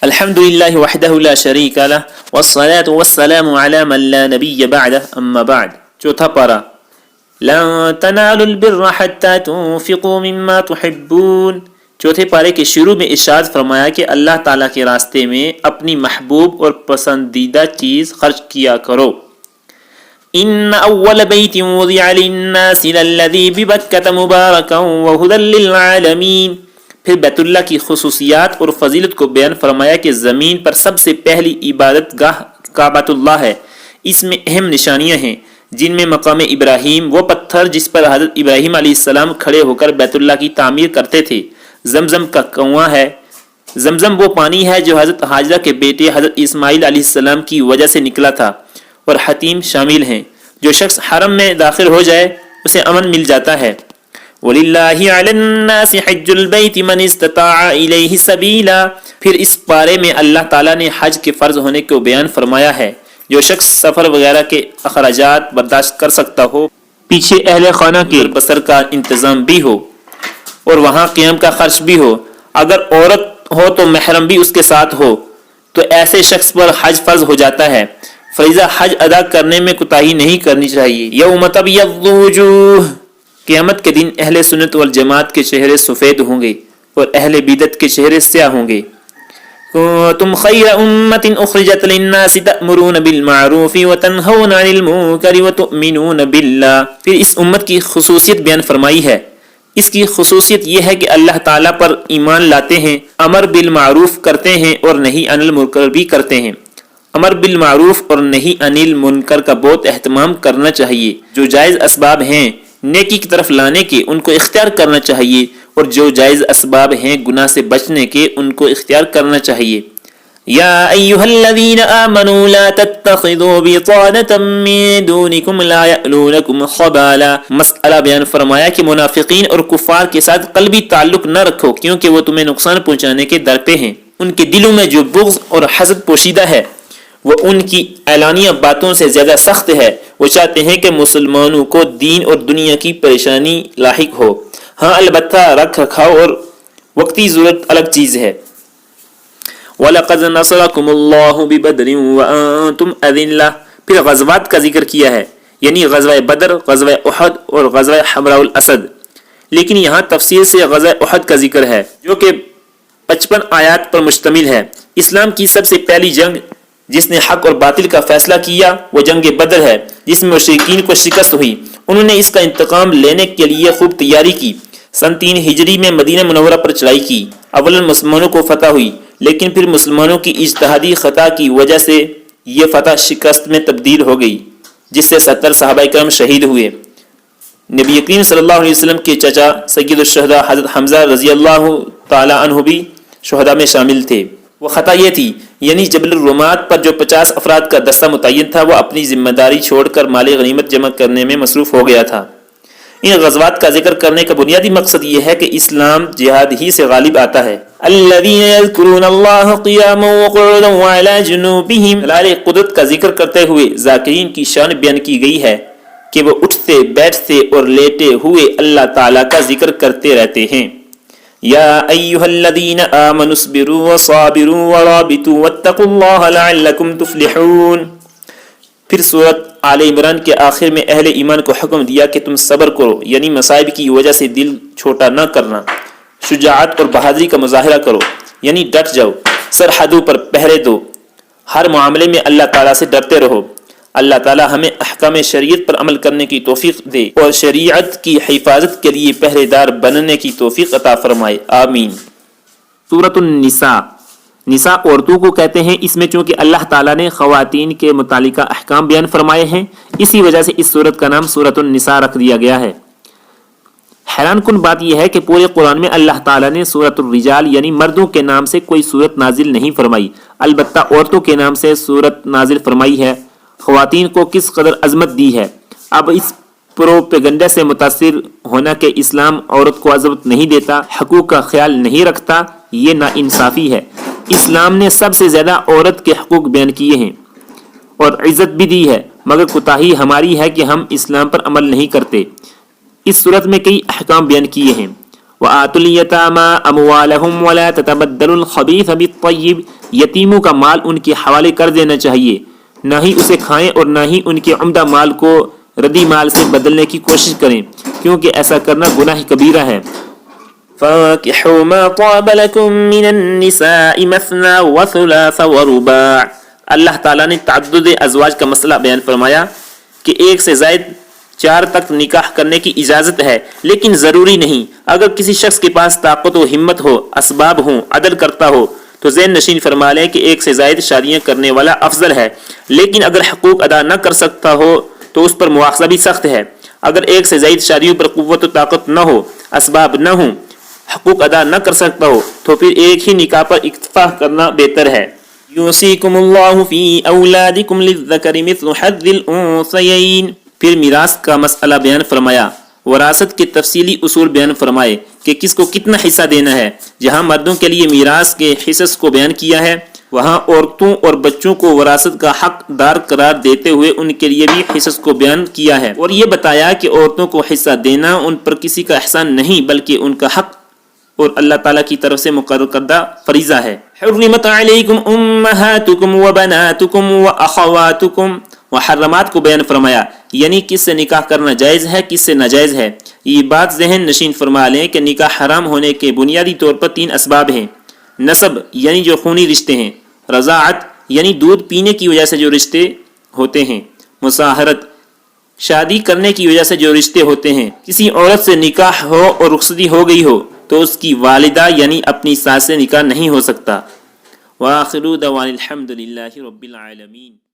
الحمد لله وحده لا شريك له والصلاة والسلام على من لا نبي بعده أما بعد. چوتھا پارا لن تنالوا البر حتى تنفقوا مما تحبون. چوتھے پارے کے شروع میں ارشاد فرمایا کہ اللہ تعالیٰ کے راستے میں اپنی محبوب اور پسندیدہ چیز خرچ کیا کرو. ان اول بیت وضع للناس للذی ببکۃ مبارکا وہدی للعالمین. پھر بیت اللہ کی خصوصیات اور فضیلت کو بیان فرمایا کہ زمین پر سب سے پہلی عبادت گاہ کعبۃ اللہ ہے. اس میں اہم نشانیاں ہیں جن میں مقام ابراہیم، وہ پتھر جس پر حضرت ابراہیم علیہ السلام کھڑے ہو کر بیت اللہ کی تعمیر کرتے تھے، زمزم کا کنواں ہے. زمزم وہ پانی ہے جو حضرت ہاجرہ کے بیٹے حضرت اسماعیل علیہ السلام کی وجہ سے نکلا تھا، اور حتیم شامل ہیں. جو شخص حرم میں داخل ہو جائے اسے امن مل جاتا ہے. وَلِلَّهِ عَلَى النَّاسِ حِجُّ الْبَيْتِ مَنِ اسْتَطَاعَ إِلَيْهِ سَبِيلًا. پھر اس پارے میں اللہ تعالیٰ نے حج کے فرض ہونے کو بیان فرمایا ہے. جو شخص سفر وغیرہ کے اخراجات برداشت کر سکتا ہو، پیچھے اہل خانہ کے بسر کا انتظام بھی ہو اور وہاں قیام کا خرچ بھی ہو، اگر عورت ہو تو محرم بھی اس کے ساتھ ہو، تو ایسے شخص پر حج فرض ہو جاتا ہے. فریضہ حج ادا کرنے میں کوتاہی نہیں کرنی چاہیے. یوم تبیض وجوہ. قیامت کے دن اہل سنت والجماعت کے چہرے سفید ہوں گے اور اہل بدعت کے چہرے سیاہ ہوں گے. تم خیر امت اخرجت للناس تأمرون بالمعروف وتنہون عن المنکر وتؤمنون باللہ. پھر اس امت کی خصوصیت بیان فرمائی ہے. اس کی خصوصیت یہ ہے کہ اللہ تعالیٰ پر ایمان لاتے ہیں، امر بالمعروف کرتے ہیں اور نہی عن المنکر بھی کرتے ہیں. امر بالمعروف اور نہی عن المنکر کا بہت اہتمام کرنا چاہیے. جو جائز اسباب ہیں نیکی کی طرف لانے کے ان کو اختیار کرنا چاہیے، اور جو جائز اسباب ہیں گناہ سے بچنے کے ان کو اختیار کرنا چاہیے. یا ایھا الذین آمنوا لا تتخذوا بطانة من دونکم لا یألونکم خبالا. مسئلہ بیان فرمایا کہ منافقین اور کفار کے ساتھ قلبی تعلق نہ رکھو، کیونکہ وہ تمہیں نقصان پہنچانے کے در پہ ہیں. ان کے دلوں میں جو بغض اور حسد پوشیدہ ہے وہ ان کی اعلانیہ باتوں سے زیادہ سخت ہے. وہ چاہتے ہیں کہ مسلمانوں کو دین اور دنیا کی پریشانی لاحق ہو. ہاں البتہ رکھ رکھاؤ اور وقتی ضرورت الگ چیز ہے. وَلَقَدْ نَصَرَكُمُ اللَّهُ بِبَدْرٍ وَأَنْتُمْ أَذِلَّةٌ. پھر غزوات کا ذکر کیا ہے، یعنی غزوہ بدر، غزوہ احد اور غزوہ حمراء الاسد. لیکن یہاں تفصیل سے غزوہ احد کا ذکر ہے جو کہ 55 آیات پر مشتمل ہے. اسلام کی سب سے پہلی جنگ جس نے حق اور باطل کا فیصلہ کیا وہ جنگ بدر ہے، جس میں مشرکین کو شکست ہوئی. انہوں نے اس کا انتقام لینے کے لیے خوب تیاری کی. سن 3 ہجری میں مدینہ منورہ پر چڑھائی کی. اولاً مسلمانوں کو فتح ہوئی، لیکن پھر مسلمانوں کی اجتہادی خطا کی وجہ سے یہ فتح شکست میں تبدیل ہو گئی، جس سے 70 صحابہ کرام شہید ہوئے. نبی کریم صلی اللہ علیہ وسلم کے چچا سید الشہداء حضرت حمزہ رضی اللہ تعالی عنہ بھی شہداء میں شامل تھے. وہ خطا یہ تھی، یعنی جبل الرومات پر جو 50 افراد کا دستہ متعین تھا وہ اپنی ذمہ داری چھوڑ کر مال غنیمت جمع کرنے میں مصروف ہو گیا تھا. ان غزوات کا ذکر کرنے کا بنیادی مقصد یہ ہے کہ اسلام جہاد ہی سے غالب آتا ہے. الذین یذکرون اللہ قیاما وقعودا وعلی جنوبہم. دلائل قدرت کا ذکر کرتے ہوئے ذاکرین کی شان بیان کی گئی ہے کہ وہ اٹھتے بیٹھتے اور لیٹے ہوئے اللہ تعالیٰ کا ذکر کرتے رہتے ہیں. یا ایھا الذین آمنوا اصبروا وصابروا ورابطوا واتقوا اللہ لعلکم تفلحون. پھر سورۃ آل عمران کے آخر میں اہل ایمان کو حکم دیا کہ تم صبر کرو، یعنی مصائب کی وجہ سے دل چھوٹا نہ کرنا. شجاعت اور بہادری کا مظاہرہ کرو، یعنی ڈٹ جاؤ. سرحدوں پر پہرے دو. ہر معاملے میں اللہ تعالیٰ سے ڈرتے رہو. اللہ تعالیٰ ہمیں احکام شریعت پر عمل کرنے کی توفیق دے اور شریعت کی حفاظت کے لیے پہرے دار بننے کی توفیق عطا فرمائے. آمین. سورۃ النساء. نساء عورتوں کو کہتے ہیں. اس میں چونکہ اللہ تعالیٰ نے خواتین کے متعلقہ احکام بیان فرمائے ہیں، اسی وجہ سے اس سورت کا نام سورۃ النساء رکھ دیا گیا ہے. حیران کن بات یہ ہے کہ پورے قرآن میں اللہ تعالیٰ نے سورۃ الرجال یعنی مردوں کے نام سے کوئی سورت نازل نہیں فرمائی، البتہ عورتوں کے نام سے سورت نازل فرمائی ہے. خواتین کو کس قدر عظمت دی ہے. اب اس پروپیگنڈا سے متاثر ہونا کہ اسلام عورت کو عظمت نہیں دیتا، حقوق کا خیال نہیں رکھتا، یہ ناانصافی ہے. اسلام نے سب سے زیادہ عورت کے حقوق بیان کیے ہیں اور عزت بھی دی ہے، مگر کوتاہی ہماری ہے کہ ہم اسلام پر عمل نہیں کرتے. اس صورت میں کئی احکام بیان کیے ہیں. وآتوا اليتامى اموالهم ولا تتبدلوا الخبيث بالطيب، یتیموں کا مال ان کے حوالے کر دینا چاہیے، نہ ہی اسے کھائیں اور نہ ہی ان کے عمدہ مال کو ردی مال سے بدلنے کی کوشش کریں، کیونکہ ایسا کرنا گناہ کبیرہ ہے۔ فَانكِحُوا مَا طَابَ لَكُم مِّنَ النِّسَاءِ مَثْنَىٰ وَثُلَاثَ وَرُبَاعَ۔ اللہ تعالیٰ نے تعدد ازواج کا مسئلہ بیان فرمایا کہ ایک سے زائد 4 تک نکاح کرنے کی اجازت ہے، لیکن ضروری نہیں۔ اگر کسی شخص کے پاس طاقت و ہمت ہو، اسباب ہوں، عدل کرتا ہو تو ذہن نشین فرما لیں کہ ایک سے زائد شادیاں کرنے والا افضل ہے، لیکن اگر حقوق ادا نہ کر سکتا ہو تو اس پر مواخذہ بھی سخت ہے۔ اگر ایک سے زائد شادیوں پر قوت و طاقت نہ ہو، اسباب نہ ہوں، حقوق ادا نہ کر سکتا ہو تو پھر ایک ہی نکاح پر اکتفا کرنا بہتر ہے۔ یوصیکم اللہ فی اولادکم للذکر مثل حظ الانثیین۔ پھر میراث کا مسئلہ بیان فرمایا، وراثت کے تفصیلی اصول بیان فرمائے کہ کس کو کتنا حصہ دینا ہے۔ جہاں مردوں کے لیے میراث کے حصص کو بیان کیا ہے، وہاں عورتوں اور بچوں کو وراثت کا حق دار قرار دیتے ہوئے ان کے لیے بھی حصص کو بیان کیا ہے، اور یہ بتایا کہ عورتوں کو حصہ دینا ان پر کسی کا احسان نہیں بلکہ ان کا حق اور اللہ تعالیٰ کی طرف سے مقرر کردہ فریضہ ہے۔ حرمت علیکم امہاتکم وبناتکم واخواتکم، محرمات کو بیان فرمایا، یعنی کس سے نکاح کرنا جائز ہے، کس سے ناجائز ہے۔ یہ بات ذہن نشین فرما لیں کہ نکاح حرام ہونے کے بنیادی طور پر 3 اسباب ہیں: نسب یعنی جو خونی رشتے ہیں، رضاعت یعنی دودھ پینے کی وجہ سے جو رشتے ہوتے ہیں، مصاہرت شادی کرنے کی وجہ سے جو رشتے ہوتے ہیں۔ کسی عورت سے نکاح ہو اور رخصتی ہو گئی ہو تو اس کی والدہ یعنی اپنی ساس سے نکاح نہیں ہو سکتا۔ وآخر دعوانا الحمد للہ رب العالمین۔